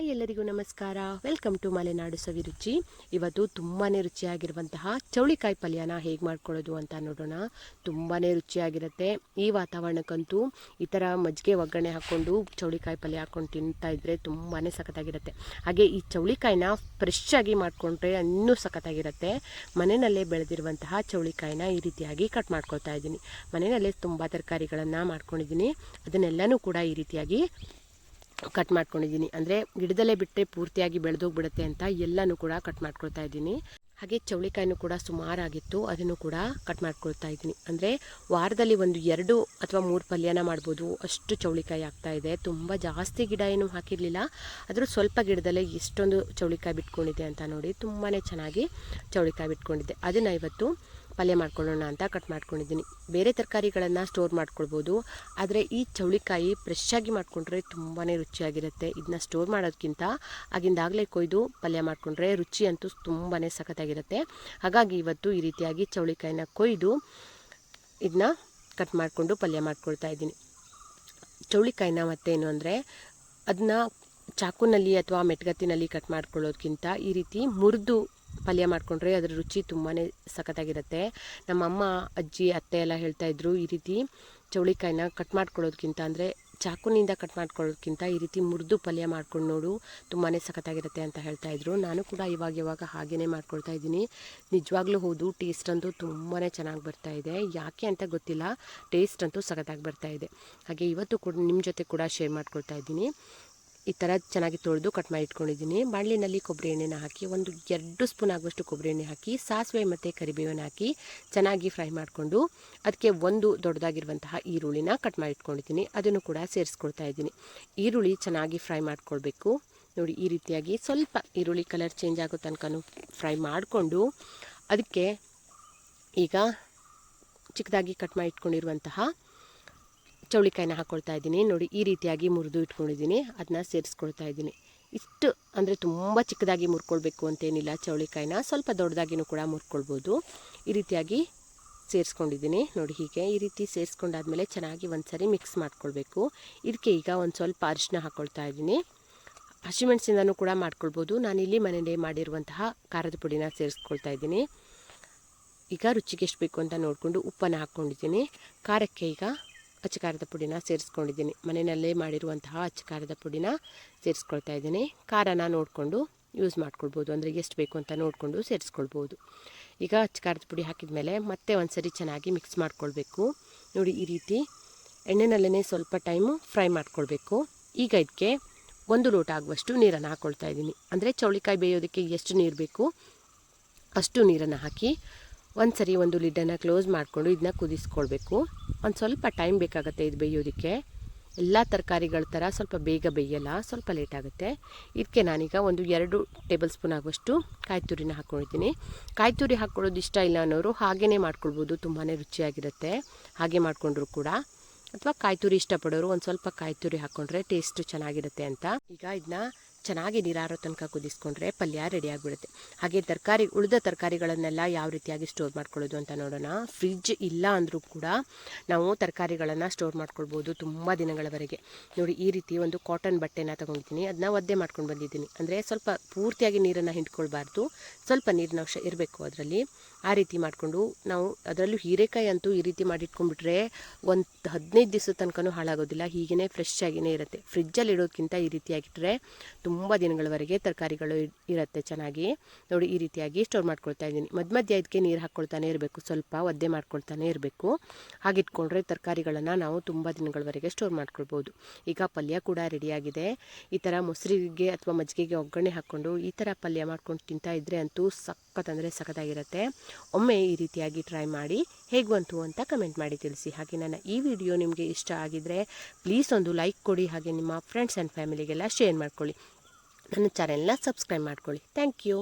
Hi ಎಲ್ಲರಿಗೂ ನಮಸ್ಕಾರ. Welcome to Malenadu ಸವಿರುಚಿ. ಇವತ್ತು ತುಂಬಾ ರುಚಿಯಾಗಿರುವಂತಹ ಚೌಳಿಕಾಯಿ ಪಲ್ಯನ ಹೇಗೆ ಮಾಡ್ಕೊಳ್ಳೋದು ಅಂತ ನೋಡೋಣ. ತುಂಬಾ ರುಚಿಯಾಗಿರುತ್ತೆ. ಈ ವಾತಾವರಣಕ್ಕಂತೂ ಈ ಥರ ಮಜ್ಜಿಗೆ ಒಗ್ಗರಣೆ ಹಾಕ್ಕೊಂಡು ಚೌಳಿಕಾಯಿ ಪಲ್ಯ ಹಾಕ್ಕೊಂಡು ತಿಂತಾ ಇದ್ದರೆ ತುಂಬಾ ಸಖತ್ತಾಗಿರುತ್ತೆ. ಹಾಗೆ ಈ ಚೌಳಿಕಾಯಿನ ಫ್ರೆಶ್ ಆಗಿ ಮಾಡಿಕೊಂಡ್ರೆ ಇನ್ನೂ ಸಖತ್ತಾಗಿರುತ್ತೆ. ಮನೆಯಲ್ಲೇ ಬೆಳೆದಿರುವಂತಹ ಚೌಳಿಕಾಯಿನ ಈ ರೀತಿಯಾಗಿ ಕಟ್ ಮಾಡ್ಕೊಳ್ತಾ ಇದ್ದೀನಿ. ಮನೆಯಲ್ಲೇ ತುಂಬ ತರಕಾರಿಗಳನ್ನು ಮಾಡ್ಕೊಂಡಿದ್ದೀನಿ. ಅದನ್ನೆಲ್ಲನೂ ಕೂಡ ಈ ರೀತಿಯಾಗಿ ಕಟ್ ಮಾಡ್ಕೊಂಡಿದ್ದೀನಿ. ಅಂದರೆ ಗಿಡದಲ್ಲೇ ಬಿಟ್ಟರೆ ಪೂರ್ತಿಯಾಗಿ ಬೆಳೆದೋಗ್ಬಿಡುತ್ತೆ ಅಂತ ಎಲ್ಲನೂ ಕೂಡ ಕಟ್ ಮಾಡ್ಕೊಳ್ತಾ ಇದ್ದೀನಿ. ಹಾಗೆ ಚೌಳಿಕಾಯಿನೂ ಕೂಡ ಸುಮಾರಾಗಿತ್ತು, ಅದನ್ನು ಕೂಡ ಕಟ್ ಮಾಡ್ಕೊಳ್ತಾ ಇದ್ದೀನಿ. ಅಂದರೆ ವಾರದಲ್ಲಿ 1-2 ಅಥವಾ 3 ಪಲ್ಯನ ಮಾಡ್ಬೋದು, ಅಷ್ಟು ಚೌಳಿಕಾಯಿ ಆಗ್ತಾ ಇದೆ. ತುಂಬ ಜಾಸ್ತಿ ಗಿಡ ಏನು ಹಾಕಿರಲಿಲ್ಲ, ಆದರೂ ಸ್ವಲ್ಪ ಗಿಡದಲ್ಲೇ ಎಷ್ಟೊಂದು ಚೌಳಿಕಾಯಿ ಬಿಟ್ಕೊಂಡಿದೆ ಅಂತ ನೋಡಿ. ತುಂಬಾ ಚೆನ್ನಾಗಿ ಚೌಳಿಕಾಯಿ ಬಿಟ್ಕೊಂಡಿದ್ದೆ. ಅದನ್ನು ಇವತ್ತು ಪಲ್ಯ ಮಾಡ್ಕೊಳ್ಳೋಣ ಅಂತ ಕಟ್ ಮಾಡ್ಕೊಂಡಿದ್ದೀನಿ. ಬೇರೆ ತರಕಾರಿಗಳನ್ನು ಸ್ಟೋರ್ ಮಾಡ್ಕೊಳ್ಬೋದು, ಆದರೆ ಈ ಚೌಳಿಕಾಯಿ ಫ್ರೆಶ್ ಆಗಿ ಮಾಡಿಕೊಂಡ್ರೆ ತುಂಬಾ ರುಚಿಯಾಗಿರುತ್ತೆ. ಇದನ್ನ ಸ್ಟೋರ್ ಮಾಡೋದಕ್ಕಿಂತ ಆಗಿಂದಾಗಲೇ ಕೊಯ್ದು ಪಲ್ಯ ಮಾಡಿಕೊಂಡ್ರೆ ರುಚಿ ಅಂತೂ ತುಂಬಾ ಸಖತ್ತಾಗಿರುತ್ತೆ. ಹಾಗಾಗಿ ಇವತ್ತು ಈ ರೀತಿಯಾಗಿ ಚೌಳಿಕಾಯಿನ ಕೊಯ್ದು ಇದನ್ನ ಕಟ್ ಮಾಡಿಕೊಂಡು ಪಲ್ಯ ಮಾಡ್ಕೊಳ್ತಾ ಇದ್ದೀನಿ. ಚೌಳಿಕಾಯಿನ ಮತ್ತೇನು ಅಂದರೆ ಅದನ್ನ ಚಾಕುನಲ್ಲಿ ಅಥವಾ ಮೆಟ್ಗತ್ತಿನಲ್ಲಿ ಕಟ್ ಮಾಡ್ಕೊಳ್ಳೋದಕ್ಕಿಂತ ಈ ರೀತಿ ಮುರಿದು ಪಲ್ಯ ಮಾಡಿಕೊಂಡ್ರೆ ಅದರ ರುಚಿ ತುಂಬಾ ಸಖತ್ತಾಗಿರುತ್ತೆ. ನಮ್ಮಮ್ಮ, ಅಜ್ಜಿ, ಅತ್ತೆ ಎಲ್ಲ ಹೇಳ್ತಾಯಿದ್ರು, ಈ ರೀತಿ ಚೌಳಿಕಾಯಿನ ಕಟ್ ಮಾಡ್ಕೊಳ್ಳೋದಕ್ಕಿಂತ ಅಂದರೆ ಚಾಕುನಿಂದ ಕಟ್ ಮಾಡ್ಕೊಳ್ಳೋದಕ್ಕಿಂತ ಈ ರೀತಿ ಮುರಿದು ಪಲ್ಯ ಮಾಡ್ಕೊಂಡು ನೋಡು, ತುಂಬಾ ಸಖತ್ತಾಗಿರುತ್ತೆ ಅಂತ ಹೇಳ್ತಾಯಿದ್ರು. ನಾನು ಕೂಡ ಇವಾಗ ಹಾಗೇ ಮಾಡ್ಕೊಳ್ತಾ ಇದ್ದೀನಿ. ನಿಜವಾಗ್ಲೂ ಹೌದು, ಟೇಸ್ಟ್ ಅಂತೂ ತುಂಬಾ ಚೆನ್ನಾಗಿ ಬರ್ತಾಯಿದೆ. ಯಾಕೆ ಅಂತ ಗೊತ್ತಿಲ್ಲ, ಟೇಸ್ಟ್ ಅಂತೂ ಸಖತ್ತಾಗಿ ಬರ್ತಾಯಿದೆ. ಹಾಗೆ ಇವತ್ತು ಕೂಡ ನಿಮ್ಮ ಜೊತೆ ಕೂಡ ಶೇರ್ ಮಾಡ್ಕೊಳ್ತಾ ಇದ್ದೀನಿ. ಈ ಥರ ಚೆನ್ನಾಗಿ ತೊಳೆದು ಕಟ್ ಮಾಡಿ ಇಟ್ಕೊಂಡಿದ್ದೀನಿ. ಬಾಣಲಿನಲ್ಲಿ ಕೊಬ್ಬರಿ ಎಣ್ಣೆನ ಹಾಕಿ 1-2 ಸ್ಪೂನ್ ಆಗುವಷ್ಟು ಕೊಬ್ಬರಿ ಎಣ್ಣೆ ಹಾಕಿ ಸಾಸಿವೆ ಮತ್ತು ಕರಿಬೇವನ್ನ ಹಾಕಿ ಚೆನ್ನಾಗಿ ಫ್ರೈ ಮಾಡಿಕೊಂಡು ಅದಕ್ಕೆ ಒಂದು ದೊಡ್ಡದಾಗಿರುವಂತಹ ಈರುಳ್ಳಿನ ಕಟ್ ಮಾಡಿ ಇಟ್ಕೊಂಡಿದ್ದೀನಿ. ಅದನ್ನು ಕೂಡ ಸೇರಿಸ್ಕೊಳ್ತಾ ಇದ್ದೀನಿ. ಈರುಳ್ಳಿ ಚೆನ್ನಾಗಿ ಫ್ರೈ ಮಾಡ್ಕೊಳ್ಬೇಕು. ನೋಡಿ, ಈ ರೀತಿಯಾಗಿ ಸ್ವಲ್ಪ ಈರುಳ್ಳಿ ಕಲರ್ ಚೇಂಜ್ ಆಗೋ ತನಕ ಫ್ರೈ ಮಾಡಿಕೊಂಡು ಅದಕ್ಕೆ ಈಗ ಚಿಕ್ಕದಾಗಿ ಕಟ್ ಮಾಡಿ ಇಟ್ಕೊಂಡಿರುವಂತಹ ಚೌಳಿಕಾಯಿನ ಹಾಕ್ಕೊಳ್ತಾ ಇದ್ದೀನಿ. ನೋಡಿ, ಈ ರೀತಿಯಾಗಿ ಮುರಿದು ಇಟ್ಕೊಂಡಿದ್ದೀನಿ, ಅದನ್ನ ಸೇರಿಸ್ಕೊಳ್ತಾ ಇದ್ದೀನಿ. ಇಷ್ಟು ಅಂದರೆ ತುಂಬ ಚಿಕ್ಕದಾಗಿ ಮುರ್ಕೊಳ್ಬೇಕು ಅಂತೇನಿಲ್ಲ. ಚೌಳಿಕಾಯಿನ ಸ್ವಲ್ಪ ದೊಡ್ಡದಾಗಿನೂ ಕೂಡ ಮುರ್ಕೊಳ್ಬೋದು. ಈ ರೀತಿಯಾಗಿ ಸೇರಿಸ್ಕೊಂಡಿದ್ದೀನಿ. ನೋಡಿ, ಹೀಗೆ ಈ ರೀತಿ ಸೇರಿಸ್ಕೊಂಡಾದ್ಮೇಲೆ ಚೆನ್ನಾಗಿ ಒಂದ್ಸರಿ ಮಿಕ್ಸ್ ಮಾಡ್ಕೊಳ್ಬೇಕು. ಇದಕ್ಕೆ ಈಗ ಒಂದು ಸ್ವಲ್ಪ ಅರಿಶಿನ ಹಾಕ್ಕೊಳ್ತಾ ಇದ್ದೀನಿ. ಹಸಿಮೆಣಸಿಂದನೂ ಕೂಡ ಮಾಡ್ಕೊಳ್ಬೋದು. ನಾನಿಲ್ಲಿ ಮನೆಯಲ್ಲೇ ಮಾಡಿರುವಂತಹ ಖಾರದ ಪುಡಿನ ಸೇರಿಸ್ಕೊಳ್ತಾ ಇದ್ದೀನಿ. ಈಗ ರುಚಿಗೆ ಎಷ್ಟು ಬೇಕು ಅಂತ ನೋಡಿಕೊಂಡು ಉಪ್ಪನ್ನು ಹಾಕ್ಕೊಂಡಿದ್ದೀನಿ. ಖಾರಕ್ಕೆ ಈಗ ಅಚ್ಚ ಖಾರದ ಪುಡಿನ ಸೇರಿಸ್ಕೊಂಡಿದ್ದೀನಿ. ಮನೆಯಲ್ಲೇ ಮಾಡಿರುವಂತಹ ಅಚ್ಚ ಖಾರದ ಪುಡಿನ ಸೇರಿಸ್ಕೊಳ್ತಾ ಇದ್ದೀನಿ. ಖಾರನ ನೋಡಿಕೊಂಡು ಯೂಸ್ ಮಾಡ್ಕೊಳ್ಬೋದು, ಅಂದರೆ ಎಷ್ಟು ಬೇಕು ಅಂತ ನೋಡಿಕೊಂಡು ಸೇರಿಸ್ಕೊಳ್ಬೋದು. ಈಗ ಅಚ್ಚ ಖಾರದ ಪುಡಿ ಹಾಕಿದ ಮೇಲೆ ಮತ್ತೆ ಒಂದು ಸರಿ ಚೆನ್ನಾಗಿ ಮಿಕ್ಸ್ ಮಾಡ್ಕೊಳ್ಬೇಕು. ನೋಡಿ, ಈ ರೀತಿ ಎಣ್ಣೆನಲ್ಲೇ ಸ್ವಲ್ಪ ಟೈಮು ಫ್ರೈ ಮಾಡ್ಕೊಳ್ಬೇಕು. ಈಗ ಇದಕ್ಕೆ 1 ಲೋಟ ಆಗುವಷ್ಟು ನೀರನ್ನು ಹಾಕ್ಕೊಳ್ತಾ ಇದ್ದೀನಿ. ಅಂದರೆ ಚೌಳಿಕಾಯಿ ಬೇಯೋದಕ್ಕೆ ಎಷ್ಟು ನೀರು ಬೇಕು ಅಷ್ಟು ನೀರನ್ನು ಹಾಕಿ ಒಂದು ಸರಿ ಒಂದು ಲಿಡ್ಡನ್ನು ಕ್ಲೋಸ್ ಮಾಡಿಕೊಂಡು ಇದನ್ನ ಕುದಿಸ್ಕೊಳ್ಬೇಕು. ಒಂದು ಸ್ವಲ್ಪ ಟೈಮ್ ಬೇಕಾಗುತ್ತೆ ಇದು ಬೇಯೋದಕ್ಕೆ. ಎಲ್ಲ ತರಕಾರಿಗಳ ಥರ ಸ್ವಲ್ಪ ಬೇಗ ಬೇಯಲ್ಲ, ಸ್ವಲ್ಪ ಲೇಟ್ ಆಗುತ್ತೆ. ಇದಕ್ಕೆ ನಾನೀಗ 1-2 ಟೇಬಲ್ ಸ್ಪೂನ್ ಆಗುವಷ್ಟು ಕಾಯಿ ತುರಿನ ಹಾಕ್ಕೊಂಡಿದ್ದೀನಿ. ಕಾಯಿ ತುರಿ ಹಾಕ್ಕೊಳ್ಳೋದು ಇಷ್ಟ ಇಲ್ಲ ಅನ್ನೋರು ಹಾಗೇ ಮಾಡ್ಕೊಳ್ಬೋದು, ತುಂಬಾ ರುಚಿಯಾಗಿರುತ್ತೆ ಹಾಗೆ ಮಾಡಿಕೊಂಡ್ರು ಕೂಡ. ಅಥವಾ ಕಾಯಿ ತುರಿ ಇಷ್ಟಪಡೋರು ಒಂದು ಸ್ವಲ್ಪ ಕಾಯಿ ತುರಿ ಹಾಕ್ಕೊಂಡ್ರೆ ಟೇಸ್ಟು ಚೆನ್ನಾಗಿರುತ್ತೆ ಅಂತ. ಈಗ ಇದನ್ನ ಚೆನ್ನಾಗಿ ನೀರಾರೋ ತನಕ ಕುದಿಸ್ಕೊಂಡ್ರೆ ಪಲ್ಯ ರೆಡಿ ಆಗಿಬಿಡುತ್ತೆ. ಹಾಗೆ ಉಳಿದ ತರಕಾರಿಗಳನ್ನೆಲ್ಲ ಯಾವ ರೀತಿಯಾಗಿ ಸ್ಟೋರ್ ಮಾಡ್ಕೊಳ್ಳೋದು ಅಂತ ನೋಡೋಣ. ಫ್ರಿಡ್ಜ್ ಇಲ್ಲ ಅಂದರೂ ಕೂಡ ನಾವು ತರಕಾರಿಗಳನ್ನು ಸ್ಟೋರ್ ಮಾಡ್ಕೊಳ್ಬೋದು ತುಂಬ ದಿನಗಳವರೆಗೆ. ನೋಡಿ, ಈ ರೀತಿ ಒಂದು ಕಾಟನ್ ಬಟ್ಟೆನ ತೊಗೊಂಡಿದ್ದೀನಿ, ಅದನ್ನ ಒದ್ದೆ ಮಾಡ್ಕೊಂಡು ಬಂದಿದ್ದೀನಿ. ಅಂದರೆ ಸ್ವಲ್ಪ ಪೂರ್ತಿಯಾಗಿ ನೀರನ್ನು ಹಿಂಡ್ಕೊಳ್ಬಾರ್ದು, ಸ್ವಲ್ಪ ನೀರಿನ ಅಂಶ ಇರಬೇಕು ಅದರಲ್ಲಿ. ಆ ರೀತಿ ಮಾಡಿಕೊಂಡು ನಾವು ಅದರಲ್ಲೂ ಹೀರೆಕಾಯಿ ಅಂತೂ ಈ ರೀತಿ ಮಾಡಿಟ್ಕೊಂಡ್ಬಿಟ್ರೆ ಒಂದು 15 ದಿವಸದ ತನಕನೂ ಹಾಳಾಗೋದಿಲ್ಲ, ಹೀಗೇ ಫ್ರೆಶ್ ಆಗಿಯೇ ಇರುತ್ತೆ. ಫ್ರಿಡ್ಜಲ್ಲಿ ಇಡೋದಕ್ಕಿಂತ ಈ ರೀತಿಯಾಗಿಟ್ಟರೆ ತುಂಬ ದಿನಗಳವರೆಗೆ ತರಕಾರಿಗಳು ಇರುತ್ತೆ ಚೆನ್ನಾಗಿ. ನೋಡಿ, ಈ ರೀತಿಯಾಗಿ ಸ್ಟೋರ್ ಮಾಡ್ಕೊಳ್ತಾ ಇದ್ದೀನಿ. ಮಧ್ಯ ಇದಕ್ಕೆ ನೀರು ಹಾಕ್ಕೊಳ್ತಾನೆ ಇರಬೇಕು, ಸ್ವಲ್ಪ ಒದ್ದೆ ಮಾಡ್ಕೊಳ್ತಾನೆ ಇರಬೇಕು. ಹಾಗಿಟ್ಕೊಂಡ್ರೆ ತರಕಾರಿಗಳನ್ನು ನಾವು ತುಂಬ ದಿನಗಳವರೆಗೆ ಸ್ಟೋರ್ ಮಾಡ್ಕೊಳ್ಬೋದು. ಈಗ ಪಲ್ಯ ಕೂಡ ರೆಡಿಯಾಗಿದೆ. ಈ ಥರ ಮೊಸರಿಗೆ ಅಥವಾ ಮಜ್ಜಿಗೆಗೆ ಒಗ್ಗರಣೆ ಹಾಕ್ಕೊಂಡು ಈ ಥರ ಪಲ್ಯ ಮಾಡ್ಕೊಂಡು ತಿಂತಾ ಇದ್ದರೆ ಅಂತೂ ಸಖತ್ತಂದರೆ ಸಖತ್ತಾಗಿರುತ್ತೆ. ಒಮ್ಮೆ ಈ ರೀತಿಯಾಗಿ ಟ್ರೈ ಮಾಡಿ ಹೇಗೆ ಬಂತು ಅಂತ ಕಮೆಂಟ್ ಮಾಡಿ ತಿಳಿಸಿ. ಹಾಗೆ ನನ್ನ ಈ ವಿಡಿಯೋ ನಿಮಗೆ ಇಷ್ಟ ಆಗಿದ್ದರೆ ಪ್ಲೀಸ್ ಒಂದು ಲೈಕ್ ಕೊಡಿ. ಹಾಗೆ ನಿಮ್ಮ ಫ್ರೆಂಡ್ಸ್ ಆ್ಯಂಡ್ ಫ್ಯಾಮಿಲಿಗೆಲ್ಲ ಶೇರ್ ಮಾಡ್ಕೊಳ್ಳಿ. ನನ್ನ ಚಾನೆಲ್ನ ಸಬ್ಸ್ಕ್ರೈಬ್ ಮಾಡ್ಕೊಳ್ಳಿ. Thank you.